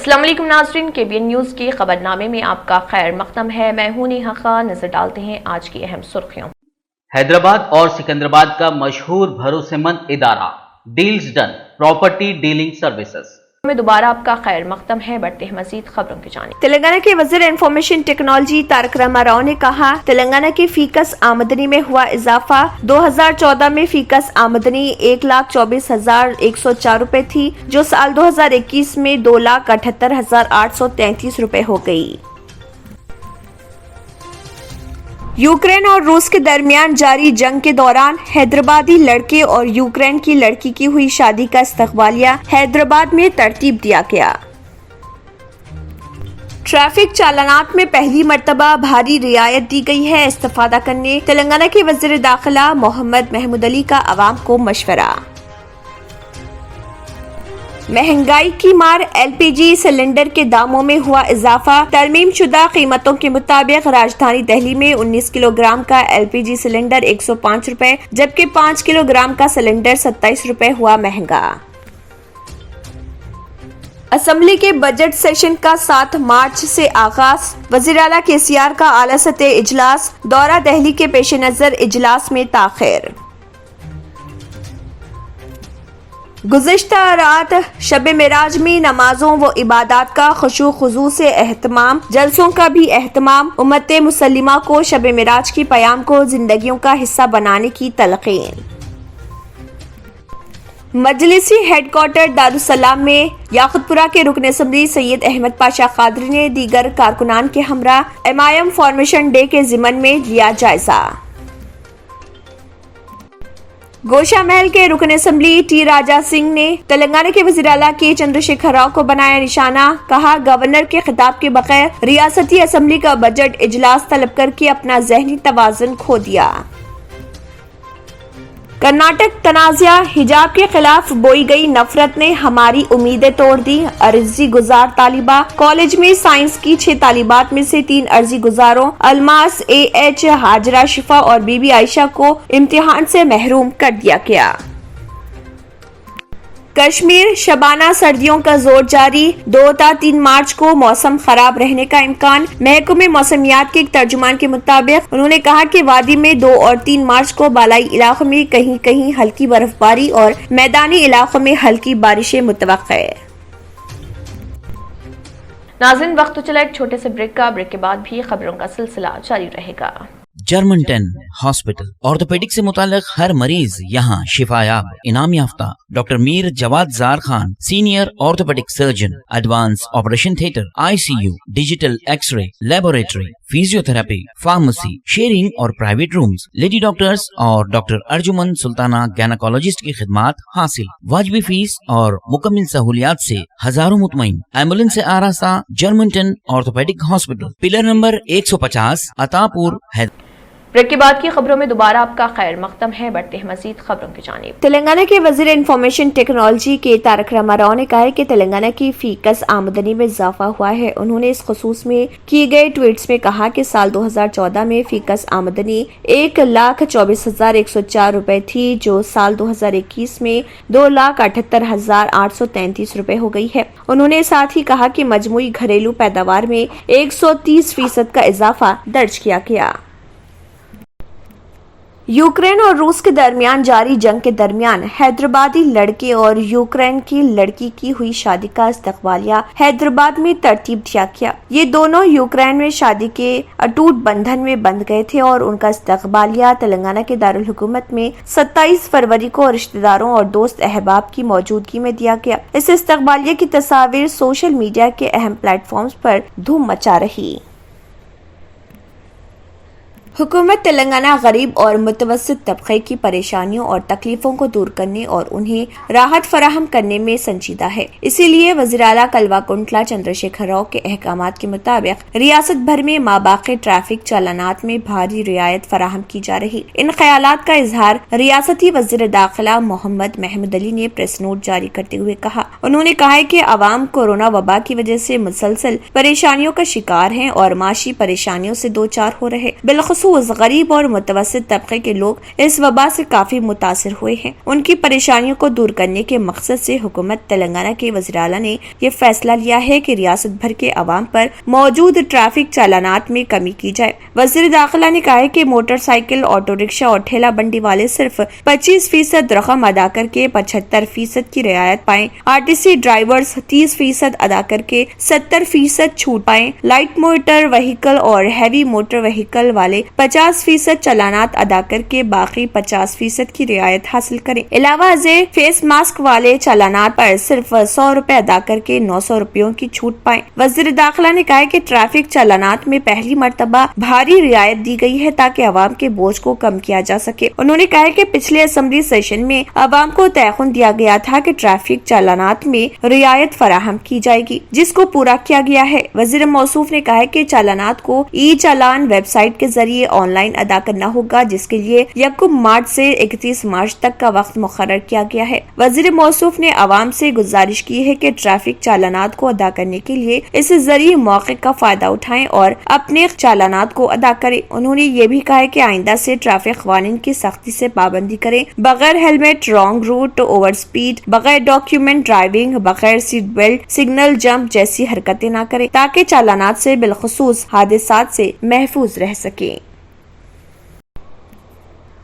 अस्सलाम वालेकुम नाज़रीन, KBN न्यूज़ की खबरनामे में आपका खैर मक़दम है। मैं हूं नेहा खान। नजर डालते हैं आज की अहम सुर्खियों। हैदराबाद और सिकंदराबाद का मशहूर भरोसेमंद इदारा deals done property dealing services में दोबारा आपका खैर मक़दम है। बढ़ते हैं मजीद खबरों की जानिब। तेलंगाना के वज़ीर इंफॉर्मेशन टेक्नोलॉजी तारक रामाराव ने कहा, तेलंगाना की फीकस आमदनी में हुआ इजाफा। 2014 में फीकस आमदनी 1,24,104 रुपए थी, जो साल 2021 में 2,78,833 रुपए हो गई। यूक्रेन और रूस के दरमियान जारी जंग के दौरान हैदराबादी लड़के और यूक्रेन की लड़की की हुई शादी का इस्तकबालिया हैदराबाद में तरतीब दिया गया। ट्रैफिक चालानात में पहली मर्तबा भारी रियायत दी गई है। इस्तेफादा करने तेलंगाना के वज़ीर दाखिला मोहम्मद महमूद अली का अवाम को मशवरा। महंगाई की मार, LPG सिलेंडर के दामों में हुआ इजाफा। तरमीम शुदा कीमतों के मुताबिक राजधानी दिल्ली में 19 किलोग्राम का LPG सिलेंडर 105 रुपए, जबकि 5 किलोग्राम का सिलेंडर 27 रुपए हुआ महंगा। असेंबली के बजट सेशन का 7 मार्च से आगाज। वज़ीर आला KCR का आला सतह इजलास। दौरा दिल्ली के पेश नजर इजलास में ताखिर। गुज़िश्ता रात शब मेराज में नमाजों व इबादत का खुशू खुजू से एहतमाम, जलसों का भी एहतमाम। उम्मत मुसल्लिमा को शब मेराज की प्याम को जिंदगियों का हिस्सा बनाने की तलक़ीन। मजलिसी हेडक्वार्टर दारुसलाम में याकुतपुरा के रुकन असम्बली सैयद अहमद पाशा कादरी ने दीगर कारकुनान के हमरा MIM फॉर्मेशन डे के ज़िमन में लिया जायजा। गोशा महल के रुकन असम्बली T राजा सिंह ने तेलंगाना के वज़ीर आला के चंद्रशेखर राव को बनाया निशाना। कहा, गवर्नर के खिताब के बगैर रियासती असम्बली का बजट इजलास तलब करके अपना ज़हनी तवाज़ुन खो दिया। कर्नाटक तनाज़ा, हिजाब के खिलाफ बोई गई नफरत ने हमारी उम्मीदें तोड़ दी। अर्जी गुजार तालिबा। कॉलेज में साइंस की 6 तालिबात में से 3 अर्जी गुजारों अलमास, AH, हाजरा शिफा और बीबी आयशा को इम्तिहान से महरूम कर दिया गया। कश्मीर शबाना सर्दियों का जोर जारी। 2 ta 3 मार्च को मौसम खराब रहने का इम्कान। महकमे मौसमियात के एक तर्जुमान के मुताबिक उन्होंने कहा कि वादी में 2 और 3 मार्च को बालाई इलाकों में कहीं कहीं हल्की बर्फबारी और मैदानी इलाकों में हल्की बारिशें मुतवक्के है। नाज़रीन, वक्त तो चला एक छोटे से ब्रेक का। ब्रेक के बाद भी खबरों का सिलसिला जारी रहेगा। जर्मन 10 हॉस्पिटल ऑर्थोपेडिक से मुताल्लिक हर मरीज यहाँ शिफायाब। इनाम याफ्ता doctor Mir Jawad Zar Khan, senior orthopaedic surgeon, advance operation theatre, ICU, digital x ray, laboratory, physiotherapy, pharmacy, sharing और प्राइवेट रूम्स, लेडी डॉक्टर्स और डॉक्टर अर्जुमन सुल्ताना गायनेकोलॉजिस्ट की खिदमात हासिल। वाजिबी फीस और मुकम्मल सहूलियात से हजारों मुतमईन। एम्बुलेंस से आरास्ता German 10 orthopaedic hospital, pillar number 150, Attapur, Hyderabad. Break के बाद की खबरों में दोबारा आपका खैर मक़दम है। बढ़ते हैं मजीद खबरों की जानिब। तेलंगाना के वज़ीर इंफॉर्मेशन टेक्नोलॉजी के तारक रामाराव ने कहा है कि तेलंगाना की फीकस आमदनी में इजाफा हुआ है। उन्होंने इस खुसूस में किए गए ट्वीट्स में कहा कि साल 2014 में फीकस आमदनी 1,24,104 रुपए थी, जो साल 2021 में 2,78,833 रुपए हो गई है। उन्होंने साथ ही कहा कि मजमूई घरेलू पैदावार में 130% का इजाफा दर्ज किया गया। यूक्रेन और रूस के दरमियान जारी जंग के दरमियान हैदराबादी लड़के और यूक्रेन की लड़की की हुई शादी का इस्तकबालिया हैदराबाद में तरतीब दिया गया। ये दोनों यूक्रेन में शादी के अटूट बंधन में बंध गए थे और उनका इस्तकबालिया तेलंगाना के दारुल हुकूमत में 27 फरवरी को रिश्तेदारों और दोस्त अहबाब की मौजूदगी में दिया गया। इस इस्तकबालिया की तस्वीर सोशल मीडिया के अहम प्लेटफॉर्म्स पर धूम मचा रही। हुकूमत तेलंगाना गरीब और मुतवस्सित तबके की परेशानियों और तकलीफों को दूर करने और उन्हें राहत फराहम करने में संजीदा है। इसीलिए वज़ीर आला कल्वाकुंतला चंद्रशेखर राव के अहकामात के मुताबिक रियासत भर में माबाक़े ट्रैफिक चालानात में भारी रियायत फराहम की जा रही। इन ख्यालात का इजहार रियासती वज़ीर दाखिला मोहम्मद महमूद अली ने प्रेस नोट जारी करते हुए कहा। उन्होंने कहा है कि अवाम कोरोना वबा की वजह से मुसलसल परेशानियों का शिकार हैं और माशी परेशानियों से दो चार हो रहे। बिलखुसूस بالخصوص غریب اور متوسط طبقے کے لوگ اس وبا سے کافی متاثر ہوئے ہیں۔ ان کی پریشانیوں کو دور کرنے کے مقصد سے حکومت تلنگانہ کے وزیر اعلیٰ نے یہ فیصلہ لیا ہے کہ ریاست بھر کے عوام پر موجود ٹریفک چالانات میں کمی کی جائے۔ وزیر داخلہ نے کہا ہے کہ موٹر سائیکل، آٹو رکشہ اور ٹھیلا بنڈی والے صرف 25% رقم ادا کر کے 75% کی رعایت پائیں، RTC ڈرائیورز 30% ادا کر کے 70% چھوٹ پائیں، لائٹ موٹر وہیکل اور ہیوی موٹر وہیکل والے 50% چالانات ادا کر کے باقی 50% کی رعایت حاصل کریں۔ علاوہ ازیں فیس ماسک والے چالانات پر صرف 100 روپے ادا کر کے 900 روپیوں کی چھوٹ پائیں۔ وزیر داخلہ نے کہا کہ ٹریفک چالانات میں پہلی مرتبہ بھاری رعایت دی گئی ہے تاکہ عوام کے بوجھ کو کم کیا جا سکے۔ انہوں نے کہا کہ پچھلے اسمبلی سیشن میں عوام کو تیقن دیا گیا تھا کہ ٹریفک چالانات میں رعایت فراہم کی جائے گی، جس کو پورا کیا گیا ہے۔ وزیر موصوف نے کہا کہ چالانات کو ای چالان ویب سائٹ کے ذریعے آن لائن ادا کرنا ہوگا، جس کے لیے 1 مارچ سے 31 مارچ تک کا وقت مقرر کیا گیا ہے۔ وزیر موصوف نے عوام سے گزارش کی ہے کہ ٹریفک چالانات کو ادا کرنے کے لیے اس ذریعے موقع کا فائدہ اٹھائیں اور اپنے چالانات کو ادا کریں۔ انہوں نے یہ بھی کہا کہ آئندہ سے ٹریفک قوانین کی سختی سے پابندی کریں، بغیر helmet, wrong route, over speed, بغیر ڈاکیومنٹ ڈرائیونگ، بغیر سیٹ بیلٹ، سگنل جمپ جیسی حرکتیں نہ کریں تاکہ چالانات سے بالخصوص حادثات سے محفوظ رہ سکیں۔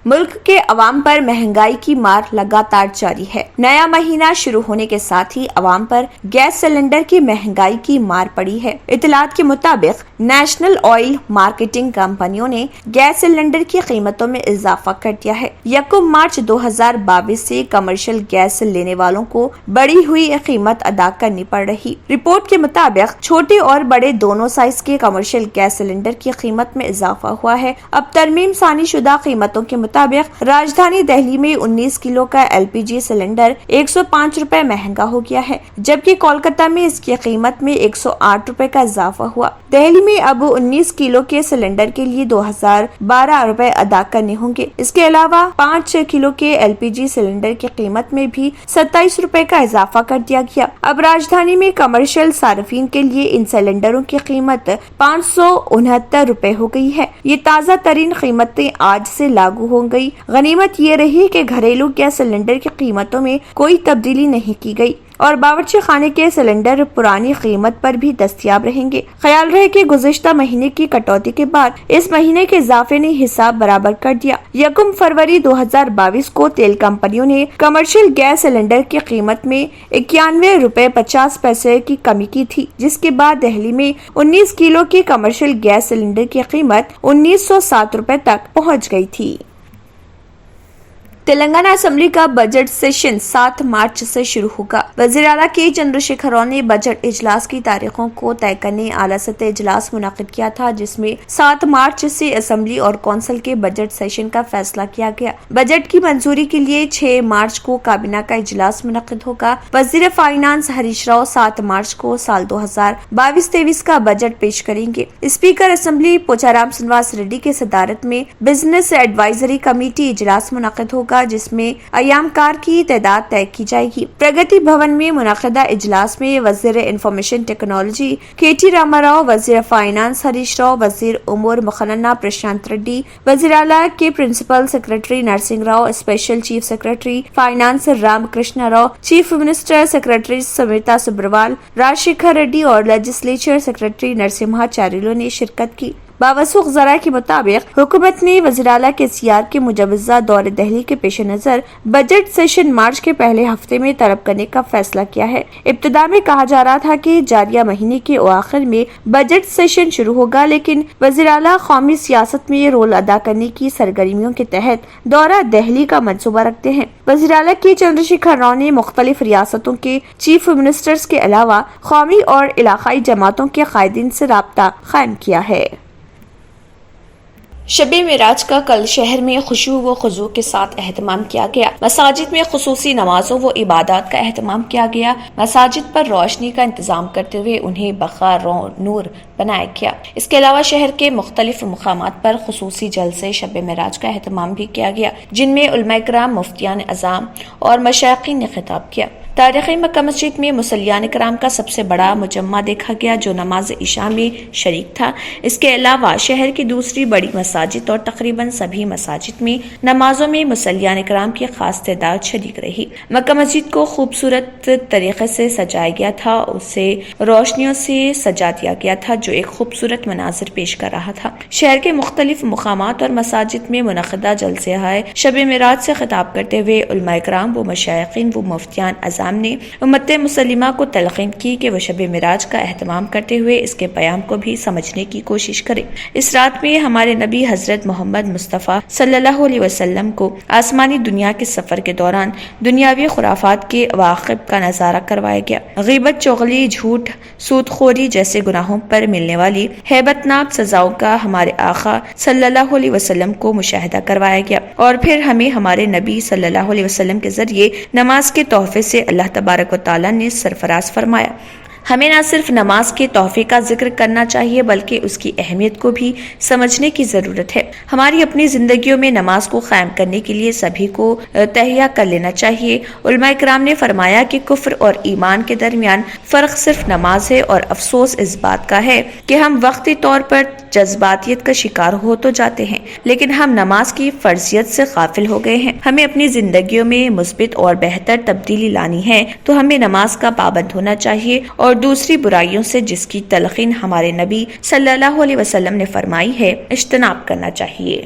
ملک کے عوام پر مہنگائی کی مار لگاتار جاری ہے۔ نیا مہینہ شروع ہونے کے ساتھ ہی عوام پر گیس سلنڈر کی مہنگائی کی مار پڑی ہے۔ اطلاعات کے مطابق نیشنل آئل مارکیٹنگ کمپنیوں نے گیس سلنڈر کی قیمتوں میں اضافہ کر دیا ہے۔ 1 مارچ 2022 سے کمرشل گیس لینے والوں کو بڑھی ہوئی قیمت ادا کرنی پڑ رہی۔ رپورٹ کے مطابق چھوٹے اور بڑے دونوں سائز کے کمرشل گیس سلنڈر کی قیمت میں اضافہ ہوا ہے۔ اب ترمیم ثانی شدہ قیمتوں کے مطابق راجدھانی دہلی میں 19 کلو کا LPG سلنڈر 105 روپے مہنگا ہو گیا ہے، جبکہ کولکتہ میں اس کی قیمت میں 108 روپے کا اضافہ ہوا۔ دہلی میں اب 19 کلو کے سلنڈر کے لیے 2012 روپے ادا کرنے ہوں گے۔ اس کے علاوہ 5 کلو کے LPG سلنڈر کی قیمت میں بھی 27 روپے کا اضافہ کر دیا گیا۔ اب راجدھانی میں کمرشل صارفین کے لیے ان سلنڈروں کی قیمت 569 روپے ہو گئی ہے۔ یہ تازہ ترین قیمتیں آج سے لاگو ہو گئی۔ غنیمت یہ رہی کہ گھریلو گیس سلنڈر کی قیمتوں میں کوئی تبدیلی نہیں کی گئی اور باورچی خانے کے سلنڈر پرانی قیمت پر بھی دستیاب رہیں گے۔ خیال رہے کہ گزشتہ مہینے کی کٹوتی کے بعد اس مہینے کے اضافے نے حساب برابر کر دیا۔ 1 فروری 2022 کو تیل کمپنیوں نے کمرشل گیس سلنڈر کی قیمت میں 91 روپے 50 پیسے کی کمی کی تھی، جس کے بعد دہلی میں 19 کلو کی کمرشل گیس سلنڈر کی قیمت 1907 روپے تک پہنچ گئی تھی۔ تلنگانہ اسمبلی کا بجٹ سیشن 7 مارچ سے شروع ہوگا۔ وزیر اعلیٰ کے چندرشیکھر راؤ نے بجٹ اجلاس کی تاریخوں کو طے کرنے اعلیٰ سطح اجلاس منعقد کیا تھا، جس میں 7 مارچ سے اسمبلی اور کونسل کے بجٹ سیشن کا فیصلہ کیا گیا۔ بجٹ کی منظوری کے لیے 6 مارچ کو کابینہ کا اجلاس منعقد ہوگا۔ وزیر فائنانس ہریش راؤ 7 مارچ کو سال 2022-23 کا بجٹ پیش کریں گے۔ اسپیکر اسمبلی پوچارام سنواس ریڈی کی صدارت میں بزنس ایڈوائزری کمیٹی اجلاس منعقد ہوگا، جس میں ایام کار کی تعداد طے کی جائے گی۔ پرگتی بھون میں منعقدہ اجلاس میں وزیر information technology KT Rama Rao, وزیر فائنانس ہریش راؤ، وزیر امور مقننہ پرشانت ریڈی، وزیر اعلیٰ کے principal secretary Narsing Rao, special chief secretary finance Ram Krishna Rao, chief minister secretary Smita Sabharwal, Rajasekhar Reddy اور لیجسلیچر سیکرٹری نرسمہا چاریلو نے شرکت کی۔ باوثوق ذرائع کے مطابق حکومت نے وزیر اعلیٰ کے CR کے مجوزہ دور دہلی کے پیش نظر بجٹ سیشن مارچ کے پہلے ہفتے میں طلب کرنے کا فیصلہ کیا ہے۔ ابتدا میں کہا جا رہا تھا کہ جاریہ مہینے کے اواخر میں بجٹ سیشن شروع ہوگا، لیکن وزیر اعلیٰ قومی سیاست میں رول ادا کرنے کی سرگرمیوں کے تحت دورہ دہلی کا منصوبہ رکھتے ہیں۔ وزیر اعلیٰ کے چندرشیکھر راؤ نے مختلف ریاستوں کے چیف منسٹرز کے علاوہ قومی اور علاقائی جماعتوں کے قائدین سے رابطہ قائم کیا ہے۔ شب معراج کا کل شہر میں خشوع و خضوع کے ساتھ اہتمام کیا گیا۔ مساجد میں خصوصی نمازوں و عبادات کا اہتمام کیا گیا۔ مساجد پر روشنی کا انتظام کرتے ہوئے انہیں بخار نور بنایا گیا۔ اس کے علاوہ شہر کے مختلف مقامات پر خصوصی جلسے شب معراج کا اہتمام بھی کیا گیا، جن میں علماء کرام، مفتیان اعظام اور مشائخین نے خطاب کیا۔ تاریخی مکہ مسجد میں مصلیان کرام کا سب سے بڑا مجمع دیکھا گیا جو نماز عشاء میں شریک تھا۔ اس کے علاوہ شہر کی دوسری بڑی مساجد اور تقریباً سبھی مساجد میں نمازوں میں مصلیان کرام کی خاص تعداد شریک رہی۔ مکہ مسجد کو خوبصورت طریقے سے سجایا گیا تھا، اسے روشنیوں سے سجا دیا گیا تھا جو ایک خوبصورت مناظر پیش کر رہا تھا۔ شہر کے مختلف مقامات اور مساجد میں منعقدہ جلسے شب معراج سے خطاب کرتے ہوئے علماء کرام و مشائخین و مفتیان اعظام نے امت مسلمہ کو تلقین کی کہ وہ شب معراج کا اہتمام کرتے ہوئے اس کے پیام کو بھی سمجھنے کی کوشش کریں۔ اس رات میں ہمارے نبی حضرت محمد مصطفیٰ صلی اللہ علیہ وسلم کو آسمانی دنیا کے سفر کے دوران دنیاوی خرافات کے عواقب کا نظارہ کروایا گیا۔ غیبت، چغلی، جھوٹ، سود خوری جیسے گناہوں پر ملنے والی ہیبت ناک سزاؤں کا ہمارے آقا صلی اللہ علیہ وسلم کو مشاہدہ کروایا گیا، اور پھر ہمیں ہمارے نبی صلی اللہ علیہ وسلم کے ذریعے نماز کے تحفے سے اللہ تبارک و تعالیٰ نے سرفراز فرمایا۔ ہمیں نہ صرف نماز کے تحفے کا ذکر کرنا چاہیے بلکہ اس کی اہمیت کو بھی سمجھنے کی ضرورت ہے۔ ہماری اپنی زندگیوں میں نماز کو قائم کرنے کے لیے سبھی کو تہیہ کر لینا چاہیے۔ علماء کرام نے فرمایا کہ کفر اور ایمان کے درمیان فرق صرف نماز ہے، اور افسوس اس بات کا ہے کہ ہم وقتی طور پر جذباتیت کا شکار ہو تو جاتے ہیں، لیکن ہم نماز کی فرضیت سے غافل ہو گئے ہیں۔ ہمیں اپنی زندگیوں میں مثبت اور بہتر تبدیلی لانی ہے تو ہمیں نماز کا پابند ہونا چاہیے اور دوسری برائیوں سے جس کی تلقین ہمارے نبی صلی اللہ علیہ وسلم نے فرمائی ہے اجتناب کرنا چاہیے۔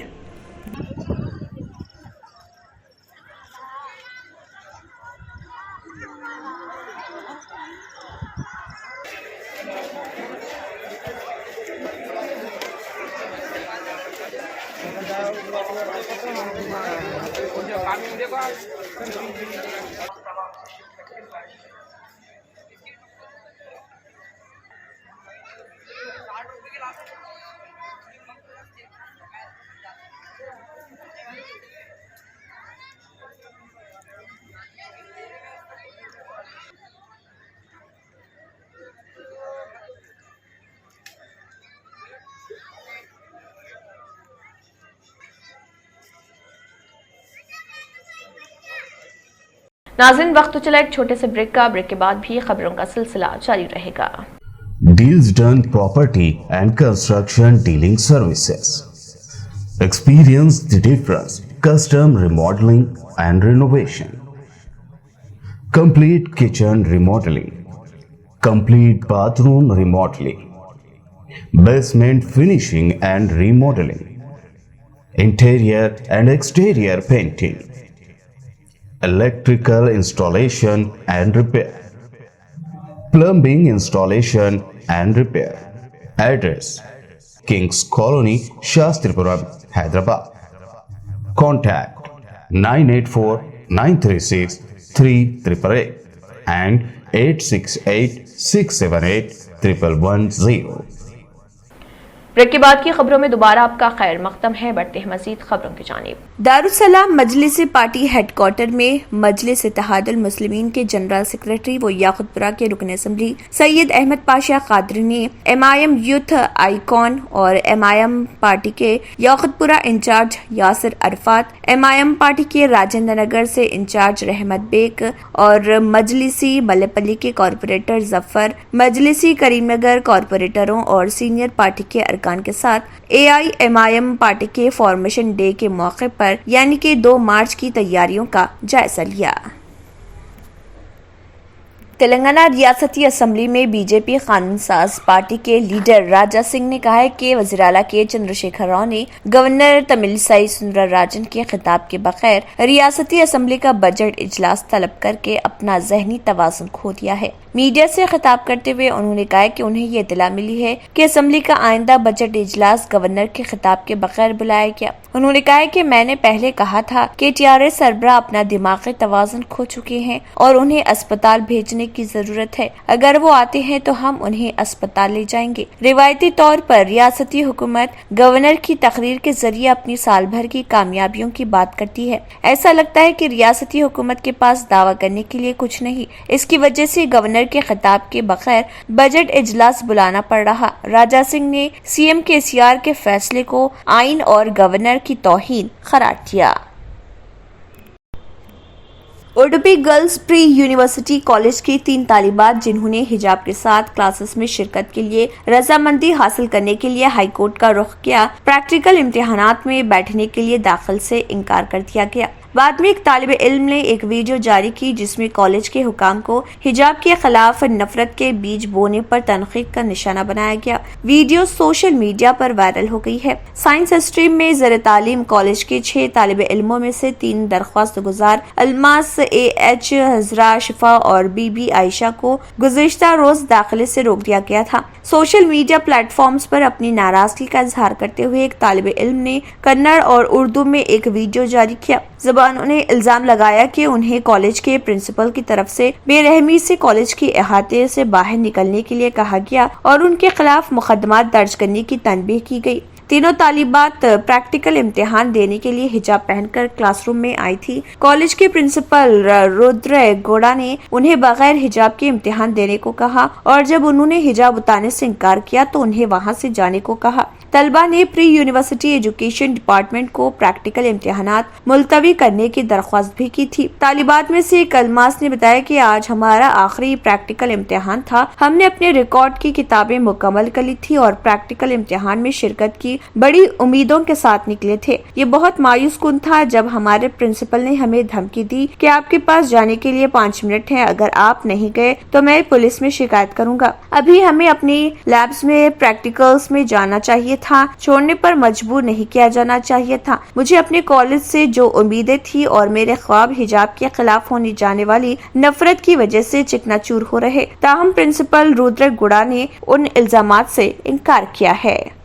ناظرین، وقت تو چلا ایک چھوٹے سے بریک کا۔ بریک کے بعد بھی خبروں کا سلسلہ جاری رہے گا۔ Deals Done Property and Construction Dealing Services. Experience the difference. Custom remodeling and renovation. Complete kitchen remodeling. Complete bathroom remodeling. Basement finishing and remodeling. Interior and exterior painting. Electrical installation and repair. Plumbing installation and repair. Address: Kings Colony, Shastripuram, Hyderabad. Contact 984-936-3888 and 868-678-1110. Break کے بعد کی خبروں میں دوبارہ آپ کا خیر مقدم ہے۔ بڑھتے ہیں مزید خبروں کی جانب۔ دارالسلام مجلس پارٹی ہیڈ کوارٹر میں مجلس اتحاد المسلمین کے جنرل سیکریٹری و یاقوت پورہ کے رکن اسمبلی سید احمد پاشا قادری نے M I M youth icon اور ایم آئی ایم پارٹی کے Yakutpura incharge Yasir Arafat, M I M party کے راجندر نگر سے انچارج رحمت بیگ اور مجلسی ملے کے کارپوریٹر ظفر، مجلسی کریم نگر کارپوریٹروں اور سینئر پارٹی کے ارکان کے ساتھ A I M I M party کے فارمیشن ڈے کے موقع پر یعنی کہ 2 مارچ کی تیاریوں کا جائزہ لیا۔ تلنگانہ ریاستی اسمبلی میں بی جے پی قانون ساز پارٹی کے لیڈر راجا سنگھ نے کہا ہے کہ وزیر اعلیٰ کے چندرشیکھر راؤ نے گورنر تملسائی سندرا راجن کے خطاب کے بغیر ریاستی اسمبلی کا بجٹ اجلاس طلب کر کے اپنا ذہنی توازن کھو دیا ہے۔ میڈیا سے خطاب کرتے ہوئے انہوں نے کہا کہ انہیں یہ اطلاع ملی ہے کہ اسمبلی کا آئندہ بجٹ اجلاس گورنر کے خطاب کے بغیر بلایا گیا۔ انہوں نے کہا کہ میں نے پہلے کہا تھا کہ ٹیارے سربراہ اپنا دماغی توازن کھو چکے ہیں اور انہیں اسپتال بھیجنے کی ضرورت ہے۔ اگر وہ آتے ہیں تو ہم انہیں اسپتال لے جائیں گے۔ روایتی طور پر ریاستی حکومت گورنر کی تقریر کے ذریعے اپنی سال بھر کی کامیابیوں کی بات کرتی ہے۔ ایسا لگتا ہے کہ ریاستی حکومت کے پاس دعویٰ کرنے کے لیے کچھ نہیں، اس کی وجہ سے گورنر کے خطاب کے بغیر بجٹ اجلاس بلانا پڑ رہا۔ راجا سنگھ نے سی ایم کے سی آر کے فیصلے کو آئین اور گورنر کی توہین قرار دیا۔ Udupi girls pre university college की 3 तालिबात जिन्होंने हिजाब के साथ क्लासेस में शिरकत के लिए रजामंदी हासिल करने के लिए हाई कोर्ट का रुख किया, प्रैक्टिकल इम्तिहानात में बैठने के लिए दाखिल से इनकार कर दिया गया। बाद में एक तालिब इल्म ने एक वीडियो जारी की जिसमें कॉलेज के हुकाम को हिजाब के खिलाफ नफरत के बीज बोने पर तनकीद का निशाना बनाया गया। वीडियो सोशल मीडिया पर वायरल हो गई है। साइंस स्ट्रीम में ज़र तालीम कॉलेज के 6 तालिब इल्मों में से 3 दरख्वास्त गुजार अल्मास AH, हजरा शिफा और बीबी आयशा को गुज़िश्ता रोज दाखिले से रोक दिया गया था। सोशल मीडिया प्लेटफॉर्म्स पर अपनी नाराजगी का इजहार करते हुए एक तालिब इल्म ने कन्नड़ और उर्दू में एक वीडियो जारी किया। जबानों ने इल्जाम लगाया कि उन्हें कॉलेज के प्रिंसिपल की तरफ से बेरहमी से कॉलेज के अहाते से बाहर निकलने के लिए कहा गया और उनके खिलाफ मुकदमात दर्ज करने की तनबीह की गई। तीनों तालिबात प्रैक्टिकल इम्तिहान देने के लिए हिजाब पहनकर क्लासरूम में आई थी। कॉलेज के प्रिंसिपल रुद्र गौड़ा ने उन्हें बगैर हिजाब के इम्तिहान देने को कहा और जब उन्होंने हिजाब उतारने से इनकार किया तो उन्हें वहां से जाने को कहा। तलबा ने प्री यूनिवर्सिटी एजुकेशन डिपार्टमेंट को प्रैक्टिकल इम्तिहानात मुलतवी करने की दरख्वास्त भी की थी। तालिबात में से एक अल्मास ने बताया कि आज हमारा आखिरी प्रैक्टिकल इम्तिहान था। हमने अपने रिकॉर्ड की किताबें मुकम्मल कर ली थी और प्रैक्टिकल इम्तिहान में शिरकत की बड़ी उम्मीदों के साथ निकले थे। ये बहुत मायूस कुन था जब हमारे प्रिंसिपल ने हमें धमकी दी कि आपके पास जाने के लिए 5 मिनट हैं, अगर आप नहीं गए तो मैं पुलिस में शिकायत करूंगा। अभी हमें अपनी लैब्स में प्रैक्टिकल्स में जाना चाहिए था, छोड़ने पर मजबूर नहीं किया जाना चाहिए था। मुझे अपने कॉलेज से जो उम्मीदें थी और मेरे ख्वाब हिजाब के खिलाफ होने जाने वाली नफरत की वजह से चिकनाचूर हो रहे। ताहम प्रिंसिपल रुद्र गुड़ा ने उन इल्जामात से इनकार किया है।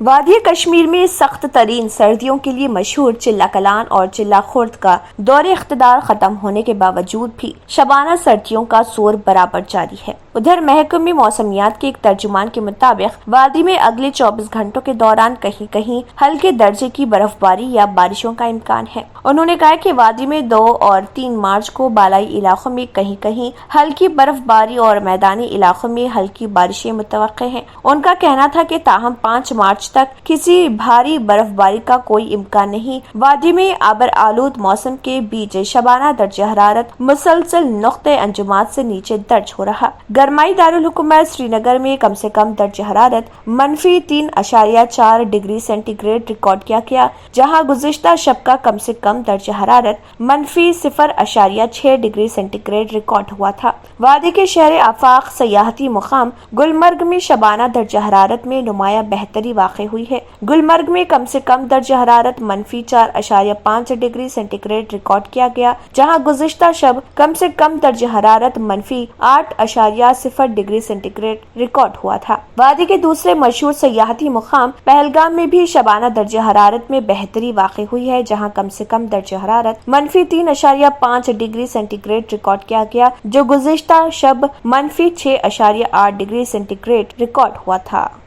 वादी कश्मीर में सख्त तरीन सर्दियों के लिए मशहूर चिल्ला कलान और चिल्ला खुर्द का दौरे इख्तिदार खत्म होने के बावजूद भी शबाना सर्दियों का जोर बराबर जारी है। उधर महकमे मौसमियात के एक तर्जुमान के मुताबिक वादी में अगले 24 घंटों के दौरान कहीं कहीं हल्के दर्जे की बर्फबारी या बारिशों का इम्कान है। उन्होंने कहा कि वादी में 2 और 3 मार्च को बालाई इलाकों में कहीं कहीं हल्की बर्फबारी और मैदानी इलाकों में हल्की बारिशें मुतवक्के हैं। उनका कहना था कि ताहम 5 मार्च तक किसी भारी बर्फबारी का कोई इम्कान नहीं। वादी में आबर आलूद मौसम के बीच शबाना दर्जा हरारत मुसलसल नुक्ते अंजुमात से नीचे दर्ज हो रहा। गरमाई दारुल हुकूमत श्रीनगर में कम से कम दर्जा हरारत -3.4 डिग्री सेंटीग्रेड रिकॉर्ड किया गया, जहां गुज़िश्ता शब का कम से कम दर्जा हरारत -0.6 डिग्री सेंटीग्रेड रिकॉर्ड हुआ था। वादी के शहर आफाक सयाहती मुकाम गुलमर्ग में शबाना दर्जा हरारत में नुमाया बेहतरी वाक़ई हुई है। गुलमर्ग में कम से कम दर्जा हरारत -4.5 डिग्री सेंटीग्रेड रिकॉर्ड किया गया, जहां गुज़िश्ता शब कम से कम दर्जा हरारत -8.0 डिग्री सेंटीग्रेड रिकॉर्ड हुआ था। वादी के दूसरे मशहूर सयाहती मुकाम पहलगाम में भी शबाना दर्जा हरारत में बेहतरी वाक़ई हुई है, जहां कम से कम दर्जा हरारत -3.5 डिग्री सेंटीग्रेड रिकॉर्ड किया गया, जो गुज़िश्ता शब -6.8 डिग्री सेंटीग्रेड रिकॉर्ड हुआ था।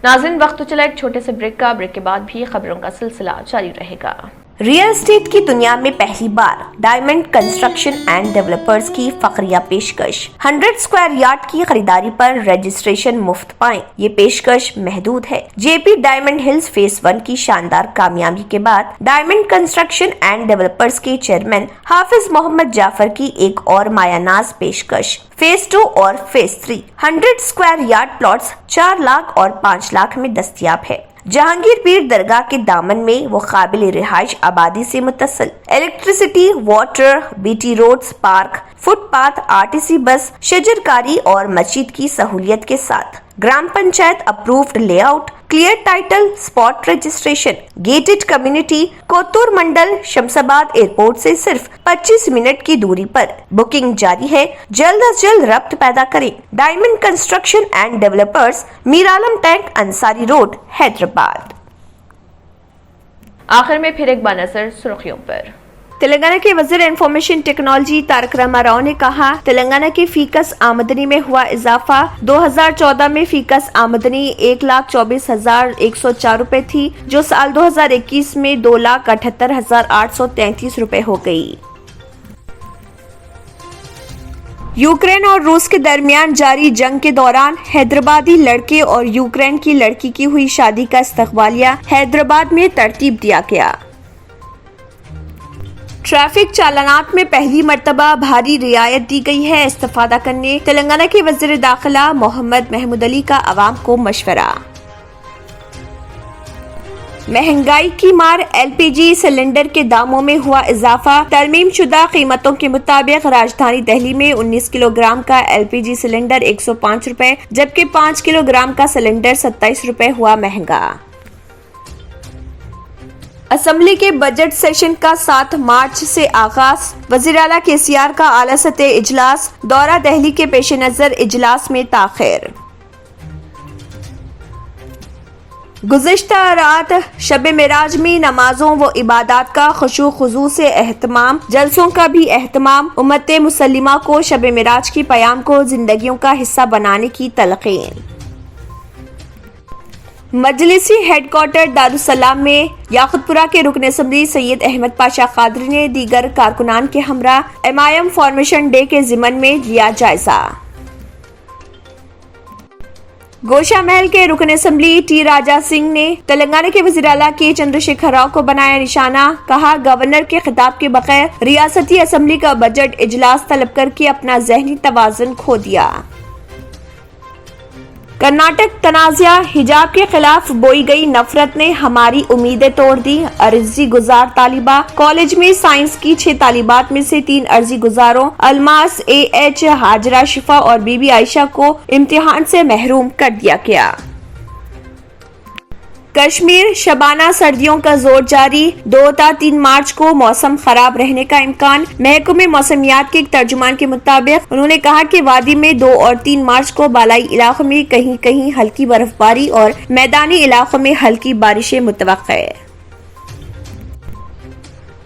नाज़रीन, वक्त तो चला एक छोटे से ब्रेक का। ब्रेक के बाद भी खबरों का सिलसिला जारी रहेगा। रियल एस्टेट की दुनिया में पहली बार डायमंड कंस्ट्रक्शन एंड डेवलपर्स की फखरिया पेशकश। 100 स्क्वायर यार्ड की खरीदारी पर रजिस्ट्रेशन मुफ्त पाएं। ये पेशकश महदूद है। जेपी डायमंड हिल्स फेज 1 की शानदार कामयाबी के बाद डायमंड कंस्ट्रक्शन एंड डेवलपर्स के चेयरमैन हाफिज मोहम्मद जाफर की एक और मायानाज पेशकश। फेज 2 और phase 3 100 square yard plots 4 lakh और 5 लाख में दस्तयाब है। जहांगीर पीर दरगाह के दामन में वो काबिल रिहाइश आबादी से मुत्तसिल electricity, water, BT roads, park, footpath, RTC bus, शजरकारी और मस्जिद की सहूलियत के साथ gram panchayat approved layout, clear title, spot registration, gated community, Kothur mandal, Shamshabad airport से सिर्फ 25 मिनट की दूरी पर। बुकिंग जारी है, जल्द अज जल्द रब्त पैदा करें। Diamond construction and developers, Miralam tank, Ansari road, Hyderabad. आखिर में फिर एक बार नजर सुर्खियों पर। तेलंगाना के वजीर इंफॉर्मेशन टेक्नोलॉजी तारक रामाराव ने कहा, तेलंगाना की फीकस आमदनी में हुआ इजाफा। 2014 में फीकस आमदनी 1,24,104 रुपए थी, जो साल 2021 में 2,78,833 रुपए हो गई। यूक्रेन और रूस के दरमियान जारी जंग के दौरान हैदराबादी लड़के और यूक्रेन की लड़की की हुई शादी का इस्तकबालिया हैदराबाद में तरतीब दिया गया। ट्रैफिक चालानात में पहली मर्तबा भारी रियायत दी गई है। इस्तिफादा करने तेलंगाना के वज़ीर दाखिला मोहम्मद महमूद अली का अवाम को मशवरा। महंगाई की मार, एलपीजी सिलेंडर के दामों में हुआ इजाफा। तरमीम शुदा कीमतों के मुताबिक राजधानी दिल्ली में 19 किलोग्राम का एलपीजी सिलेंडर 105 रुपए, जबकि 5 किलोग्राम का सिलेंडर 27 रुपए हुआ महंगा। असेंबली के बजट सेशन का 7 मार्च से आगाज। वज़ीर आला केसीआर का आला सतह इजलास, दौरा दिल्ली के पेश नजर इजलास में ताखिर। गुज़िश्ता रात शब मेराज में नमाजों व इबादत का खुशू खुजू से एहतमाम, जलसों का भी एहतमाम। उम्मत मुसल्लिमा को शब मेराज की प्याम को जिंदगियों का हिस्सा बनाने की तलकीन। मजलिसी हेडक्वार्टर दारुसलाम में याकुतपुरा के रुकन असम्बली सैयद अहमद पाशा कादरी ने दीगर कारकुनान के हमरा एमआईएम फॉर्मेशन डे के ज़िमन में लिया जायजा। गोशा महल के रुकन असम्बली टी राजा सिंह ने तेलंगाना के वज़ीर आला के चंद्रशेखर राव को बनाया निशाना। कहा, गवर्नर के खिताब के बगैर रियासती असम्बली का बजट इजलास तलब करके अपना ज़हनी तवाज़ुन खो दिया। कर्नाटक तनाज़ा, हिजाब के खिलाफ बोई गई नफरत ने हमारी उम्मीदें तोड़ दी। अर्जी गुजार तालिबा, कॉलेज में साइंस की 6 तालिबात में से 3 अर्जी गुजारों अलमास, AH, हाजरा शिफा और बीबी आयशा को इम्तिहान से महरूम कर दिया गया। कश्मीर शबाना सर्दियों का जोर जारी। 2 ta 3 मार्च को मौसम खराब रहने का इम्कान। महकमे मौसमियात के एक तर्जुमान के मुताबिक उन्होंने कहा कि वादी में 2 और 3 मार्च को बालाई इलाकों में कहीं कहीं हल्की बर्फबारी और मैदानी इलाकों में हल्की बारिशें मुतवक्का है।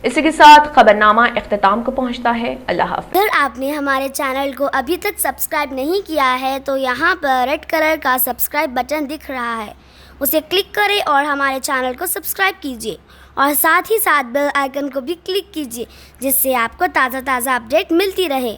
इसी के साथ खबरनामा इख्तिताम को पहुंचता है। अल्लाह हाफ़िज़। अगर आपने हमारे चैनल को अभी तक सब्सक्राइब नहीं किया है तो यहाँ पर रेड कलर का सब्सक्राइब बटन दिख रहा है, उसे क्लिक करें और हमारे चैनल को सब्सक्राइब कीजिए और साथ ही साथ बेल आइकन को भी क्लिक कीजिए, जिससे आपको ताज़ा अपडेट मिलती रहे।